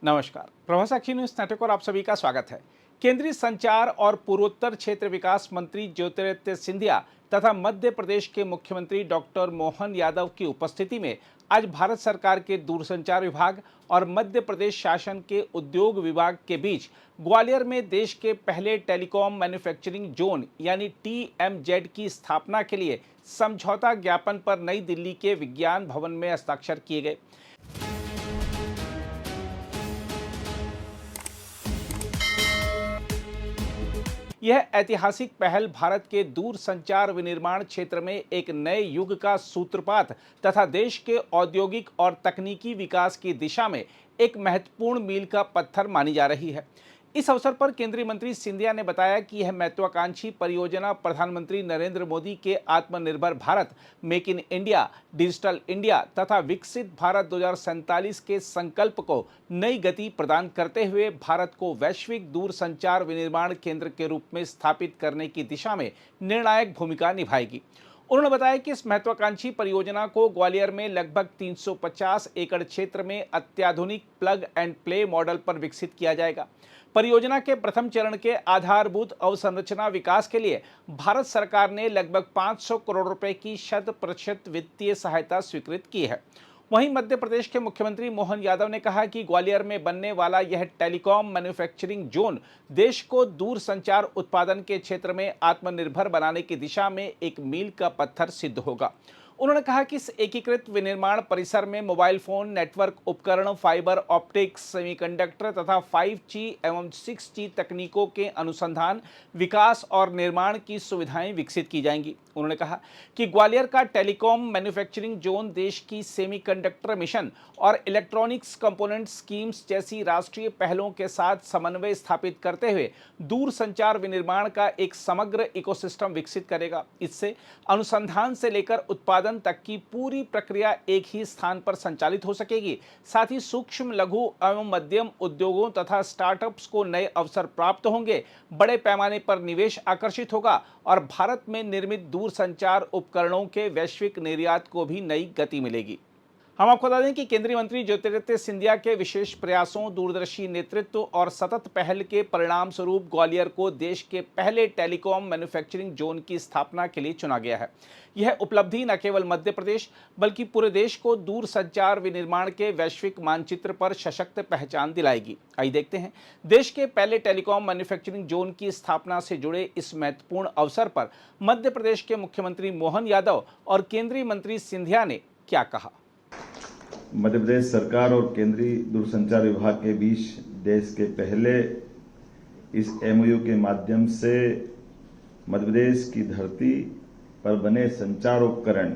नमस्कार, प्रभा साक्षी news network और आप सभी का स्वागत है। केंद्रीय संचार और पूर्वोत्तर क्षेत्र विकास मंत्री ज्योतिरादित्य सिंधिया तथा मध्य प्रदेश के मुख्यमंत्री डॉक्टर मोहन यादव की उपस्थिति में आज भारत सरकार के दूरसंचार विभाग और मध्य प्रदेश शासन के उद्योग विभाग के बीच ग्वालियर में देश के पहले टेलीकॉम मैन्युफैक्चरिंग जोन यानी TMZ की स्थापना के लिए समझौता ज्ञापन पर नई दिल्ली के विज्ञान भवन में हस्ताक्षर किए गए। यह ऐतिहासिक पहल भारत के दूर संचार विनिर्माण क्षेत्र में एक नए युग का सूत्रपात तथा देश के औद्योगिक और तकनीकी विकास की दिशा में एक महत्वपूर्ण मील का पत्थर मानी जा रही है। इस अवसर पर केंद्रीय मंत्री सिंधिया ने बताया कि यह महत्वाकांक्षी परियोजना प्रधानमंत्री नरेंद्र मोदी के आत्मनिर्भर Bharat, make in India, digital India तथा विकसित भारत 2047 के संकल्प को नई गति प्रदान करते हुए भारत को वैश्विक दूरसंचार विनिर्माण केंद्र के रूप में स्थापित करने की दिशा में निर्णायक भूमिका निभाएगी। उन्होंने बताया कि इस महत्वाकांक्षी परियोजना को ग्वालियर में लगभग 350 एकड़ क्षेत्र में अत्याधुनिक प्लग एंड प्ले मॉडल पर विकसित किया जाएगा। परियोजना के प्रथम चरण के आधारभूत अवसंरचना विकास के लिए भारत सरकार ने लगभग 500 करोड़ रुपए की 100% वित्तीय सहायता स्वीकृत की है। वहीं मध्य प्रदेश के मुख्यमंत्री मोहन यादव ने कहा कि ग्वालियर में बनने वाला यह टेलीकॉम मैन्युफैक्चरिंग जोन देश को दूर संचार उत्पादन के क्षेत्र में आत्मनिर्भर बनाने की दिशा में एक मील का पत्थर सिद्ध होगा। उन्होंने कहा कि इस एकीकृत विनिर्माण परिसर में मोबाइल फोन नेटवर्क उपकरण, फाइबर ऑप्टिक्स, सेमीकंडक्टर तथा 5G एवं 6G तकनीकों के अनुसंधान, विकास और निर्माण की सुविधाएं विकसित की जाएंगी। उन्होंने कहा कि ग्वालियर का टेलीकॉम मैन्युफैक्चरिंग जोन देश की सेमीकंडक्टर मिशन और इलेक्ट्रॉनिक्स कंपोनेंट स्कीम्स जैसी राष्ट्रीय पहलों के साथ समन्वय स्थापित करते हुए दूर संचार विनिर्माण का एक समग्र इकोसिस्टम विकसित करेगा। इससे अनुसंधान से लेकर उत्पादन तक की पूरी प्रक्रिया एक ही स्थान पर संचालित हो सकेगी। साथ ही सूक्ष्म, लघु एवं मध्यम उद्योगों तथा स्टार्टअप्स को नए अवसर प्राप्त होंगे, बड़े पैमाने पर निवेश आकर्षित होगा और भारत में निर्मित दूरसंचार उपकरणों के वैश्विक निर्यात को भी नई गति मिलेगी। हम आपको बता दें कि केंद्रीय मंत्री ज्योतिरादित्य सिंधिया के विशेष प्रयासों, दूरदर्शी नेतृत्व और सतत पहल के परिणाम स्वरूप ग्वालियर को देश के पहले टेलीकॉम मैन्युफैक्चरिंग जोन की स्थापना के लिए चुना गया है। यह उपलब्धि न केवल मध्य प्रदेश बल्कि पूरे देश को दूर संचार विनिर्माण के वैश्विक मानचित्र पर सशक्त पहचान दिलाएगी। आइए देखते हैं देश के पहले टेलीकॉम मैन्युफैक्चरिंग जोन की स्थापना से जुड़े इस महत्वपूर्ण अवसर पर मध्य प्रदेश के मुख्यमंत्री मोहन यादव और केंद्रीय मंत्री सिंधिया ने क्या कहा। मध्य प्रदेश सरकार और केंद्रीय दूरसंचार विभाग के बीच देश के पहले इस MOU के माध्यम से मध्य प्रदेश की धरती पर बने संचार उपकरण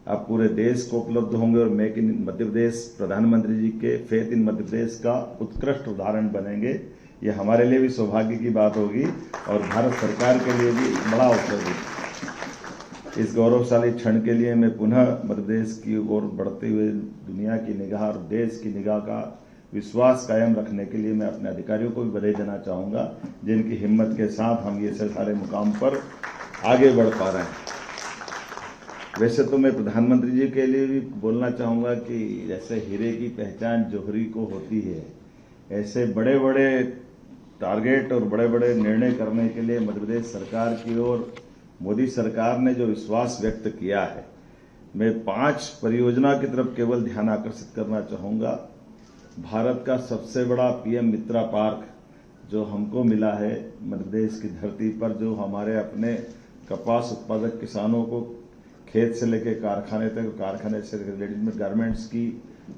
अब पूरे देश को उपलब्ध होंगे और मेक इन मध्य प्रदेश प्रधानमंत्री जी के फेथ इन मध्य प्रदेश का उत्कृष्ट उदाहरण बनेंगे। ये हमारे लिए भी सौभाग्य की बात होगी और भारत सरकार के लिए भी बड़ा अवसर होगा। इस गौरवशाली क्षण के लिए मैं पुनः मध्य प्रदेश की ओर बढ़ते हुए दुनिया की निगाह और देश की निगाह का विश्वास कायम रखने के लिए मैं अपने अधिकारियों को भी बधाई देना चाहूँगा, जिनकी हिम्मत के साथ हम ये सारे मुकाम पर आगे बढ़ पा रहे हैं। वैसे तो मैं प्रधानमंत्री जी के लिए भी बोलना चाहूँगा कि जैसे हीरे की पहचान जौहरी को होती है, ऐसे बड़े बड़े टारगेट और बड़े बड़े निर्णय करने के लिए मध्य प्रदेश सरकार की ओर मोदी सरकार ने जो विश्वास व्यक्त किया है, मैं 5 परियोजना की तरफ केवल ध्यान आकर्षित करना चाहूँगा। भारत का सबसे बड़ा PM मित्रा पार्क जो हमको मिला है मध्य प्रदेश की धरती पर, जो हमारे अपने कपास उत्पादक किसानों को खेत से लेकर कारखाने तक, कारखाने से रेडीमेड गारमेंट्स की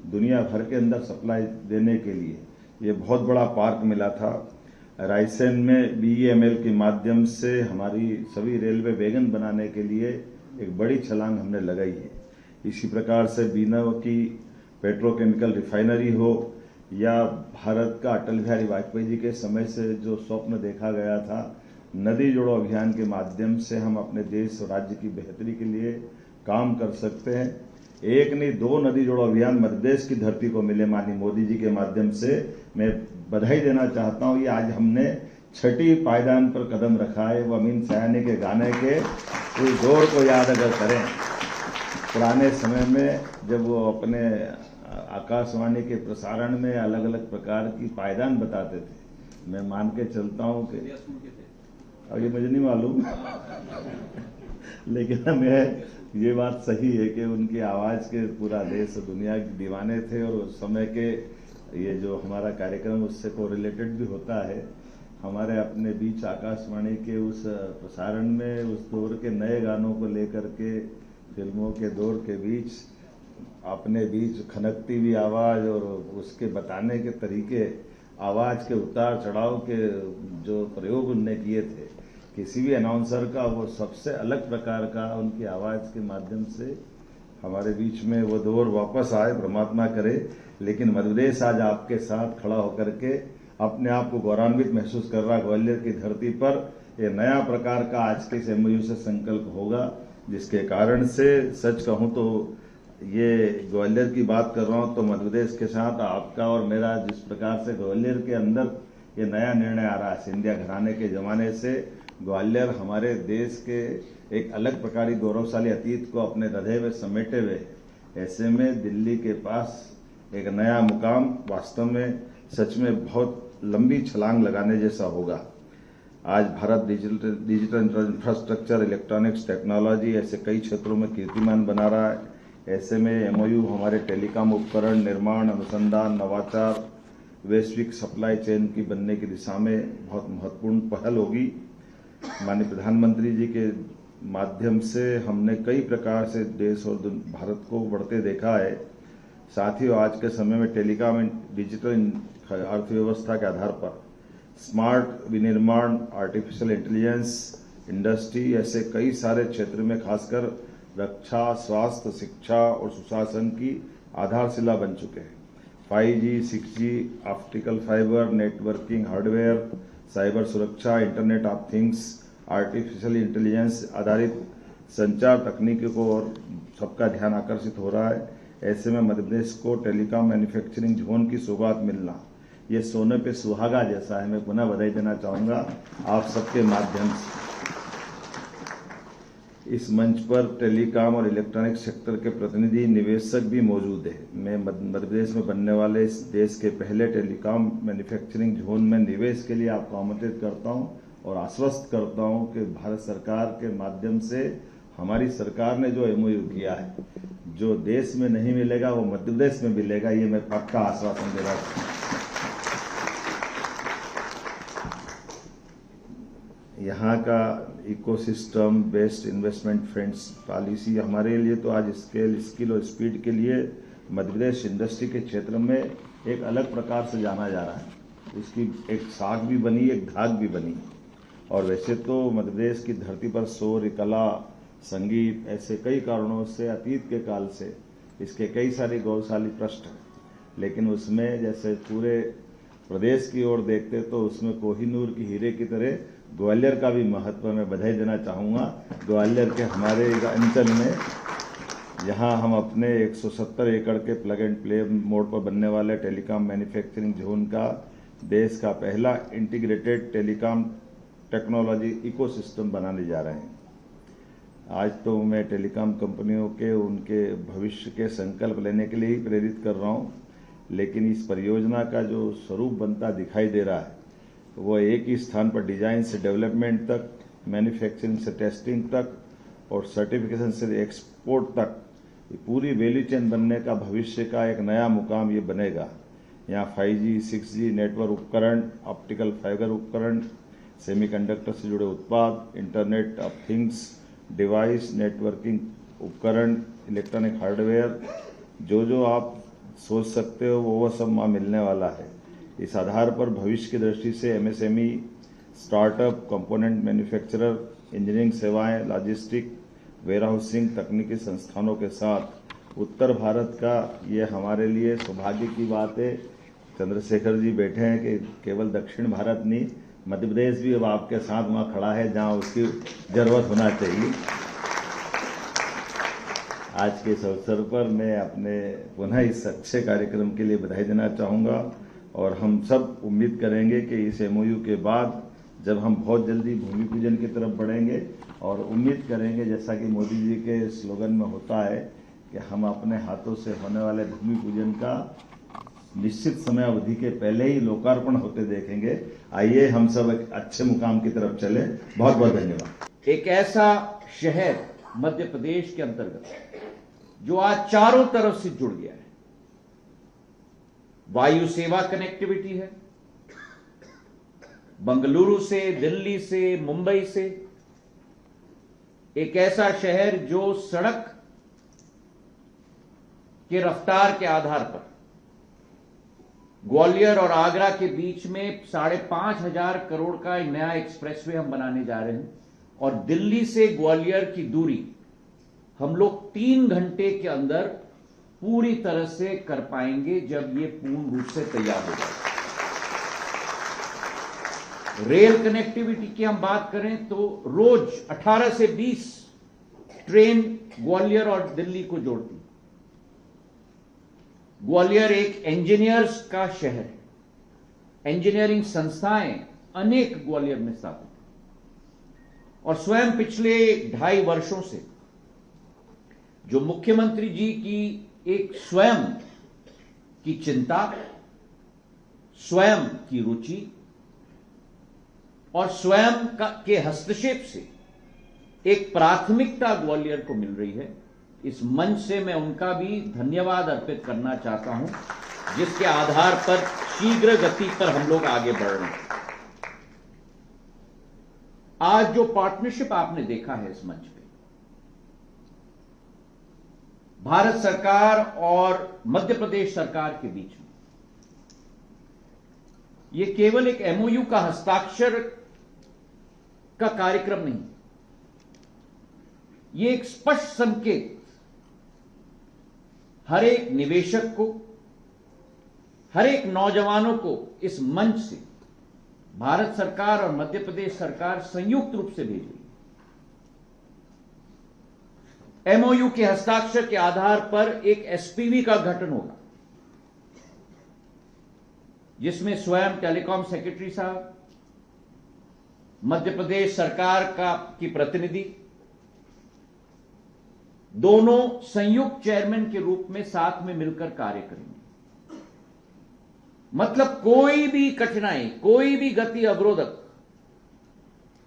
दुनिया भर के अंदर सप्लाई देने के लिए ये बहुत बड़ा पार्क मिला था। रायसेन में BEML के माध्यम से हमारी सभी रेलवे वैगन बनाने के लिए एक बड़ी छलांग हमने लगाई है। इसी प्रकार से बीना की पेट्रोकेमिकल रिफाइनरी हो या भारत का अटल बिहारी वाजपेयी जी के समय से जो स्वप्न देखा गया था, नदी जोड़ो अभियान के माध्यम से हम अपने देश और राज्य की बेहतरी के लिए काम कर सकते हैं। एक नहीं 2 नदी जोड़ो अभियान मध्य प्रदेश की धरती को मिले माननीय मोदी जी के माध्यम से। मैं बधाई देना चाहता हूँ। ये आज हमने 6ठी पायदान पर कदम रखा है। वो अमीन सयानी के गाने के उस दौर को याद अगर करें, पुराने समय में जब वो अपने आकाशवाणी के प्रसारण में अलग अलग प्रकार की पायदान बताते थे। मैं मान के चलता हूँ कि अभी मुझे नहीं मालूम लेकिन मैं ये बात सही है कि उनकी आवाज़ के पूरा देश दुनिया के दीवाने थे और उस समय के ये जो हमारा कार्यक्रम उससे कोरिलेटेड भी होता है। हमारे अपने बीच आकाशवाणी के उस प्रसारण में उस दौर के नए गानों को लेकर के फिल्मों के दौर के बीच अपने बीच खनकती हुई आवाज़ और उसके बताने के तरीके, आवाज़ के उतार चढ़ाव के जो प्रयोग उनने किए थे, किसी भी अनाउंसर का वो सबसे अलग प्रकार का उनकी आवाज़ के माध्यम से हमारे बीच में वो दौर वापस आए, परमात्मा करे। लेकिन मध्य प्रदेश आज आपके साथ खड़ा होकर के अपने आप को गौरवान्वित महसूस कर रहा। ग्वालियर की धरती पर ये नया प्रकार का आज के इस MOU से संकल्प होगा, जिसके कारण से सच कहूँ तो ये ग्वालियर की बात कर रहा हूँ तो मध्य प्रदेश के साथ आपका और मेरा जिस प्रकार से ग्वालियर के अंदर ये नया निर्णय आ रहा है, सिंधिया घराने के जमाने से ग्वालियर हमारे देश के एक अलग प्रकार की गौरवशाली अतीत को अपने हृदय में समेटे हुए, ऐसे में दिल्ली के पास एक नया मुकाम वास्तव में सच में बहुत लंबी छलांग लगाने जैसा होगा। आज Bharat digital infrastructure, electronics, technology ऐसे कई क्षेत्रों में कीर्तिमान बना रहा है। ऐसे में MOU हमारे टेलीकॉम उपकरण निर्माण, अनुसंधान, नवाचार, वैश्विक सप्लाई चेन की बनने की दिशा में बहुत महत्वपूर्ण पहल होगी। माननीय प्रधानमंत्री जी के माध्यम से हमने कई प्रकार से देश और भारत को बढ़ते देखा है। साथ ही आज के समय में टेलीकॉम डिजिटल अर्थव्यवस्था के आधार पर स्मार्ट विनिर्माण, आर्टिफिशियल इंटेलिजेंस, इंडस्ट्री ऐसे कई सारे क्षेत्र में खासकर रक्षा, स्वास्थ्य, शिक्षा और सुशासन की आधारशिला बन चुके हैं। 5G, 6G, optical fibre, networking hardware, cyber सुरक्षा, internet of things, artificial intelligence आधारित संचार तकनीकों को और सबका ध्यान आकर्षित हो रहा है। ऐसे में मध्य प्रदेश को टेलीकॉम मैन्युफैक्चरिंग जोन की सौगात मिलना ये सोने पे सुहागा जैसा है। मैं पुनः बधाई देना चाहूँगा आप सबके माध्यम से। इस मंच पर टेलीकॉम और इलेक्ट्रॉनिक सेक्टर के प्रतिनिधि, निवेशक भी मौजूद है। मैं मध्य प्रदेश में बनने वाले इस देश के पहले टेलीकॉम मैन्युफैक्चरिंग जोन में निवेश के लिए आपको आमंत्रित करता हूं और आश्वस्त करता हूं कि भारत सरकार के माध्यम से हमारी सरकार ने जो MOU किया है, जो देश में नहीं मिलेगा वो मध्य प्रदेश में मिलेगा, ये मैं पक्का आश्वासन दे रहा हूं। यहाँ का ecosystem based investment friends policy हमारे लिए तो आज स्किल और स्पीड के लिए मध्य प्रदेश इंडस्ट्री के क्षेत्र में एक अलग प्रकार से जाना जा रहा है। उसकी एक साख भी बनी, एक धाक भी बनी। और वैसे तो मध्य प्रदेश की धरती पर शौर्य, कला, संगीत ऐसे कई कारणों से अतीत के काल से इसके कई सारे गौरवशाली पृष्ठ हैं, लेकिन उसमें जैसे पूरे प्रदेश की ओर देखते तो उसमें कोहिनूर की हीरे की तरह ग्वालियर का भी महत्व मैं बधाई देना चाहूँगा। ग्वालियर के हमारे अंचल में यहाँ हम अपने 170 एकड़ के प्लग एंड प्ले मोड पर बनने वाले टेलीकॉम मैन्युफैक्चरिंग जोन का देश का पहला इंटीग्रेटेड टेलीकॉम टेक्नोलॉजी इकोसिस्टम बनाने जा रहे हैं। आज तो मैं टेलीकॉम कंपनियों के उनके भविष्य के संकल्प लेने के लिए ही प्रेरित कर रहा हूँ, लेकिन इस परियोजना का जो स्वरूप बनता दिखाई दे रहा है वो एक ही स्थान पर डिजाइन से डेवलपमेंट तक, मैन्युफैक्चरिंग से टेस्टिंग तक और सर्टिफिकेशन से एक्सपोर्ट तक पूरी वैल्यू चेन बनने का भविष्य का एक नया मुकाम ये बनेगा। यहाँ 5G, 6G नेटवर्क उपकरण, ऑप्टिकल फाइबर उपकरण, सेमीकंडक्टर से जुड़े उत्पाद, internet of things device, networking उपकरण, इलेक्ट्रॉनिक हार्डवेयर, जो आप सोच सकते हो वो सब वहाँ मिलने वाला है। इस आधार पर भविष्य की दृष्टि से MSME, startup, component manufacturer, engineering सेवाएं, लॉजिस्टिक, वेयरहाउसिंग तकनीकी संस्थानों के साथ उत्तर भारत का ये हमारे लिए सौभाग्य की बात है। चंद्रशेखर जी बैठे हैं कि केवल दक्षिण भारत नहीं, मध्य प्रदेश भी अब आपके साथ वहाँ खड़ा है जहाँ उसकी जरूरत होना चाहिए। आज के इस अवसर पर मैं अपने पुनः इस अच्छे कार्यक्रम के लिए बधाई देना चाहूँगा और हम सब उम्मीद करेंगे कि इस MOU के बाद जब हम बहुत जल्दी भूमि पूजन की तरफ बढ़ेंगे और उम्मीद करेंगे जैसा कि मोदी जी के स्लोगन में होता है कि हम अपने हाथों से होने वाले भूमि पूजन का निश्चित समय अवधि के पहले ही लोकार्पण होते देखेंगे। आइए हम सब एक अच्छे मुकाम की तरफ चले। बहुत बहुत धन्यवाद। एक ऐसा शहर मध्य प्रदेश के अंतर्गत जो आज चारों तरफ से जुड़ गया है। वायु सेवा कनेक्टिविटी है, बंगलुरु से, दिल्ली से, मुंबई से। एक ऐसा शहर जो सड़क के रफ्तार के आधार पर ग्वालियर और आगरा के बीच में 5,500 करोड़ का एक नया एक्सप्रेसवे हम बनाने जा रहे हैं, और दिल्ली से ग्वालियर की दूरी हम लोग 3 घंटे के अंदर पूरी तरह से कर पाएंगे जब ये पूर्ण रूप से तैयार हो जाए। रेल कनेक्टिविटी की हम बात करें तो रोज 18 से 20 ट्रेन ग्वालियर और दिल्ली को जोड़ती। ग्वालियर एक इंजीनियर्स का शहर है। इंजीनियरिंग संस्थाएं अनेक ग्वालियर में स्थापित हैं, और स्वयं पिछले 2.5 वर्षों से जो मुख्यमंत्री जी की एक स्वयं की चिंता, स्वयं की रुचि और स्वयं के हस्तक्षेप से एक प्राथमिकता ग्वालियर को मिल रही है। इस मंच से मैं उनका भी धन्यवाद अर्पित करना चाहता हूं, जिसके आधार पर शीघ्र गति पर हम लोग आगे बढ़ रहे हैं। आज जो पार्टनरशिप आपने देखा है इस मंच पे, भारत सरकार और मध्य प्रदेश सरकार के बीच में, यह केवल एक एमओयू का हस्ताक्षर का कार्यक्रम नहीं, यह एक स्पष्ट संकेत हर एक निवेशक को, हर एक नौजवानों को इस मंच से भारत सरकार और मध्य प्रदेश सरकार संयुक्त रूप से भेज रही है। एमओयू के हस्ताक्षर के आधार पर एक एसपीवी का गठन होगा, जिसमें स्वयं टेलीकॉम सेक्रेटरी साहब, मध्य प्रदेश सरकार की प्रतिनिधि, दोनों संयुक्त चेयरमैन के रूप में साथ में मिलकर कार्य करेंगे। मतलब कोई भी कठिनाई, कोई भी गति अवरोधक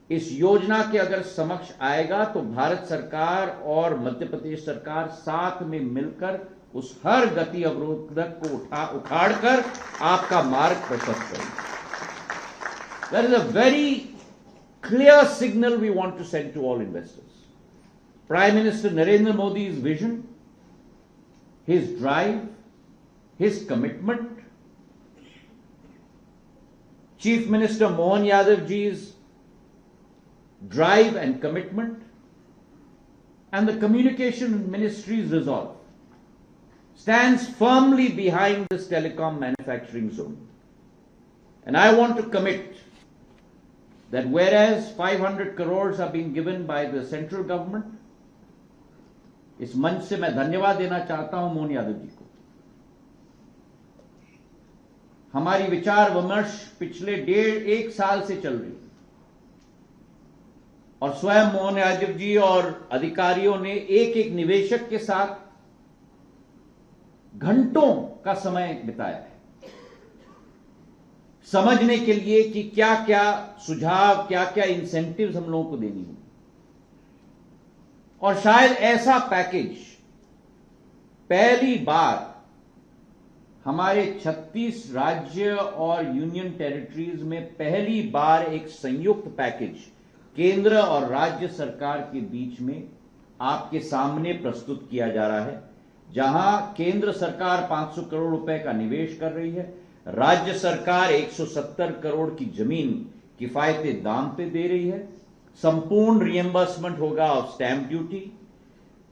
इस योजना के अगर समक्ष आएगा तो भारत सरकार और मध्य प्रदेश सरकार साथ में मिलकर उस हर गति अवरोधक को उखाड़कर आपका मार्ग प्रशस्त करेंगे। That is a very clear signal we want to send to all investors. Prime Minister Narendra Modi's vision, his drive, his commitment, Chief Minister Mohan Yadav ji's drive and commitment, and the Communication Ministry's resolve stands firmly behind this telecom manufacturing zone. And I want to commit that whereas 500 crores are being given by the central government, इस मंच से मैं धन्यवाद देना चाहता हूं मोहन यादव जी को। हमारी विचार विमर्श पिछले 1.5 साल से चल रही, और स्वयं मोहन यादव जी और अधिकारियों ने एक एक निवेशक के साथ घंटों का समय बिताया है, समझने के लिए कि क्या क्या सुझाव, क्या क्या इंसेंटिव्स हम लोगों को देनी होगी। और शायद ऐसा पैकेज पहली बार हमारे 36 राज्य और यूनियन टेरिटरीज में पहली बार एक संयुक्त पैकेज केंद्र और राज्य सरकार के बीच में आपके सामने प्रस्तुत किया जा रहा है, जहां केंद्र सरकार 500 करोड़ रुपए का निवेश कर रही है, राज्य सरकार 170 करोड़ की जमीन किफायती दाम पे दे रही है, संपूर्ण रिएम्बर्समेंट होगा of stamp duty,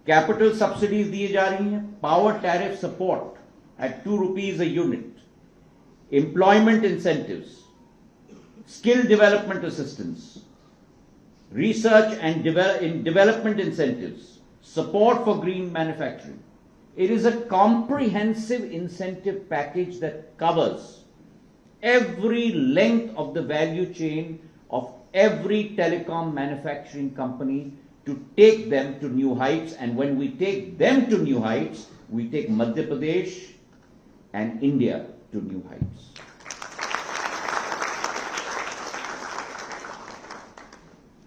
capital subsidies दी जा रही हैं, power tariff support at 2 rupees a unit, employment incentives, skill development assistance, research and development incentives, support for green manufacturing. It is a comprehensive incentive package that covers every length of the value chain of every telecom manufacturing company to take them to new heights, and when we take them to new heights, we take Madhya Pradesh and India to new heights.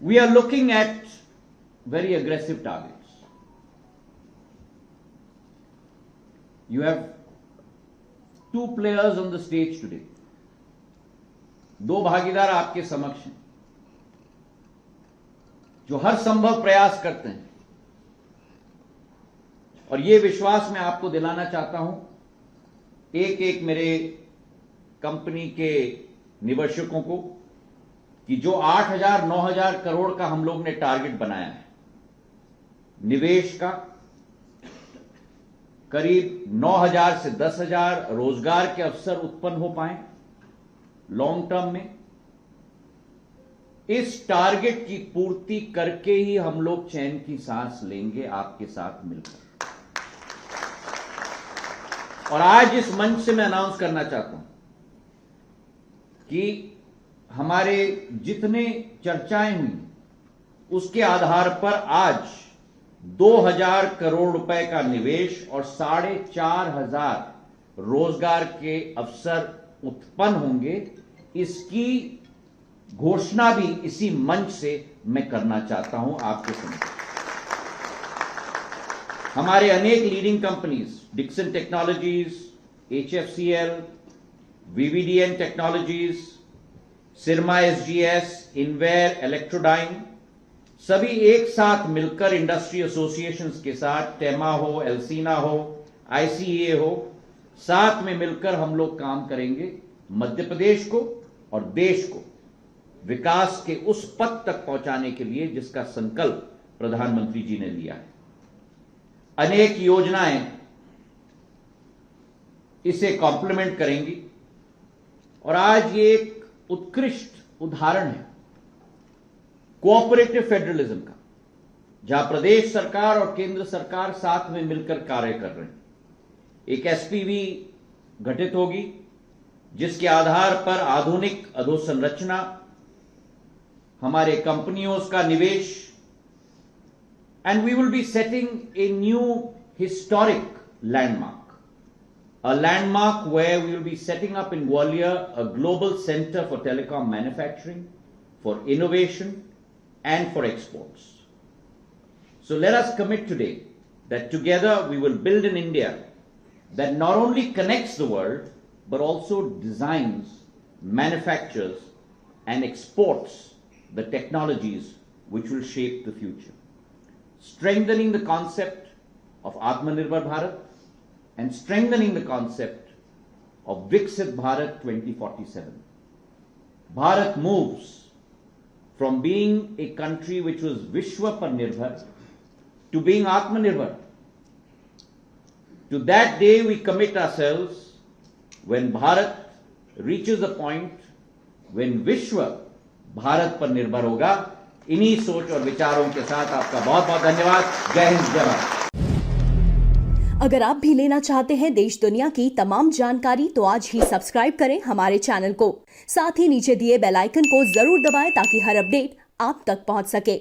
We are looking at very aggressive targets. You have two players on the stage today. दो भागीदार आपके समक्ष हैं जो हर संभव प्रयास करते हैं, और यह विश्वास मैं आपको दिलाना चाहता हूं एक एक मेरे कंपनी के निवेशकों को कि जो 8,000 9,000 करोड़ का हम लोग ने टारगेट बनाया है निवेश का, करीब 9,000 से 10,000 रोजगार के अवसर उत्पन्न हो पाए लॉन्ग टर्म में, इस टारगेट की पूर्ति करके ही हम लोग चैन की सांस लेंगे आपके साथ मिलकर। और आज इस मंच से मैं अनाउंस करना चाहता हूं कि हमारे जितने चर्चाएं हुई उसके आधार पर आज 2,000 करोड़ रुपए का निवेश और 4,500 रोजगार के अवसर उत्पन्न होंगे, इसकी घोषणा भी इसी मंच से मैं करना चाहता हूं आपके सामने। हमारे अनेक leading companies Dixon Technologies, HFCL, VVDN Technologies, Syrma SGS, इनवेयर, इलेक्ट्रोडाइन, सभी एक साथ मिलकर इंडस्ट्री एसोसिएशंस के साथ, टेमा हो, एल्सीना हो, ICA हो, साथ में मिलकर हम लोग काम करेंगे मध्य प्रदेश को और देश को विकास के उस पथ तक पहुंचाने के लिए जिसका संकल्प प्रधानमंत्री जी ने लिया है। अनेक योजनाएं इसे कॉम्प्लीमेंट करेंगी और आज ये एक उत्कृष्ट उदाहरण है कोऑपरेटिव फेडरलिज्म का, जहां प्रदेश सरकार और केंद्र सरकार साथ में मिलकर कार्य कर रहे हैं। एक SPV गठित होगी जिसके आधार पर आधुनिक अधोसंरचना, हमारे कंपनियों का निवेश, and we will be setting a new historic landmark, a landmark where we will be setting up in Gwalior a global center for telecom manufacturing, for innovation and for exports. So let us commit today that together we will build an India that not only connects the world but also designs, manufactures and exports the technologies which will shape the future. Strengthening the concept of Atmanirbhar Bharat and strengthening the concept of Viksit Bharat 2047. Bharat moves from being a country which was Vishwa par Nirbhar to being Atmanirbhar. To that day we commit ourselves when Bharat reaches a point when Vishwa Bharat पर निर्भर होगा। इन्हीं सोच और विचारों के साथ आपका बहुत बहुत धन्यवाद। जय हिंद, जय भारत। अगर आप भी लेना चाहते हैं देश दुनिया की तमाम जानकारी तो आज ही सब्सक्राइब करें हमारे चैनल को। साथ ही नीचे दिए बेल आइकन को जरूर दबाएं ताकि हर अपडेट आप तक पहुंच सके।